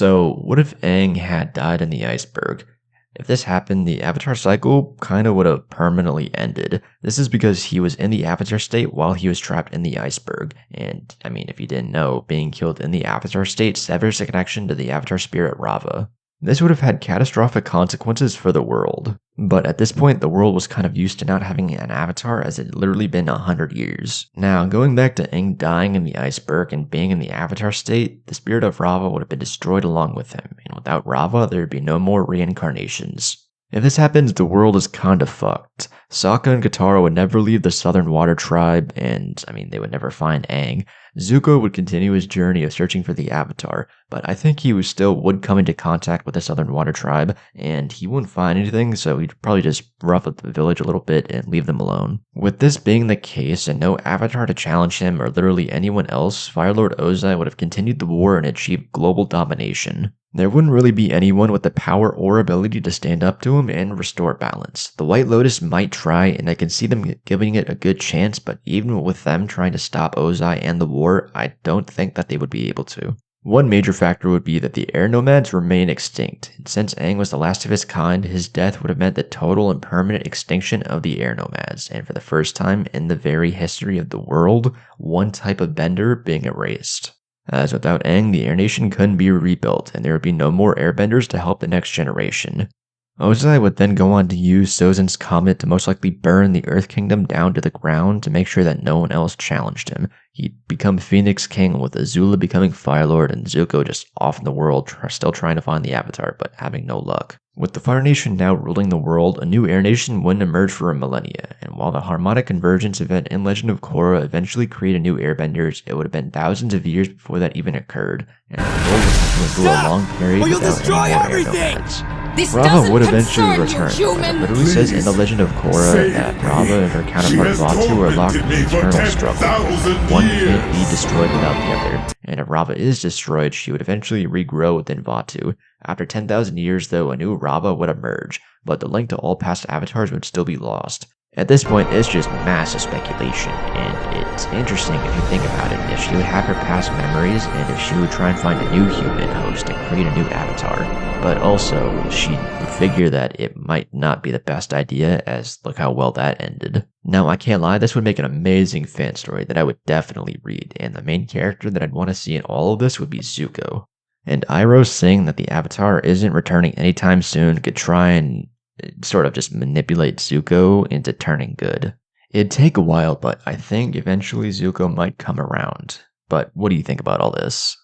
So, what if Aang had died in the iceberg? If this happened, the Avatar cycle kinda would have permanently ended. This is because he was in the Avatar state while he was trapped in the iceberg. And, I mean, if you didn't know, being killed in the Avatar state severs the connection to the Avatar spirit Rava. This would have had catastrophic consequences for the world. But at this point, the world was kind of used to not having an avatar as it had literally been 100 years. Now, going back to Aang dying in the iceberg and being in the avatar state, the spirit of Rava would have been destroyed along with him, and without Rava, there would be no more reincarnations. If this happens, the world is kinda fucked. Sokka and Katara would never leave the Southern Water Tribe, and, they would never find Aang. Zuko would continue his journey of searching for the Avatar, but I think he would come into contact with the Southern Water Tribe, and he wouldn't find anything, so he'd probably just rough up the village a little bit and leave them alone. With this being the case, and no Avatar to challenge him or literally anyone else, Fire Lord Ozai would have continued the war and achieved global domination. There wouldn't really be anyone with the power or ability to stand up to him and restore balance. The White Lotus might try, and I can see them giving it a good chance, but even with them trying to stop Ozai and the war, I don't think that they would be able to. One major factor would be that the air nomads remain extinct, and since Aang was the last of his kind, his death would have meant the total and permanent extinction of the air nomads, and for the first time in the very history of the world, one type of bender being erased. As without Aang, the Air Nation couldn't be rebuilt, and there would be no more airbenders to help the next generation. Ozai would then go on to use Sozin's comet to most likely burn the Earth Kingdom down to the ground to make sure that no one else challenged him. He'd become Phoenix King, with Azula becoming Fire Lord and Zuko just off in the world, still trying to find the Avatar, but having no luck. With the Fire Nation now ruling the world, a new Air Nation wouldn't emerge for a millennia, and while the Harmonic Convergence event in Legend of Korra eventually created new airbenders, it would have been thousands of years before that even occurred, and the world would have to go a long period without any more air nomads. Rava would eventually return, as it literally says in the Legend of Korra that Rava and her counterpart Vatu are locked in an eternal struggle. One can't be destroyed without the other, and if Rava is destroyed, she would eventually regrow within Vatu. After 10,000 years though, a new Rava would emerge, but the link to all past avatars would still be lost. At this point, it's just massive speculation, and it's interesting if you think about it, if she would have her past memories, and if she would try and find a new human host and create a new avatar. But also, she would figure that it might not be the best idea, as look how well that ended. Now, I can't lie, this would make an amazing fan story that I would definitely read, and the main character that I'd want to see in all of this would be Zuko. And Iroh saying that the Avatar isn't returning anytime soon could try and sort of just manipulate Zuko into turning good. It'd take a while, but I think eventually Zuko might come around. But what do you think about all this?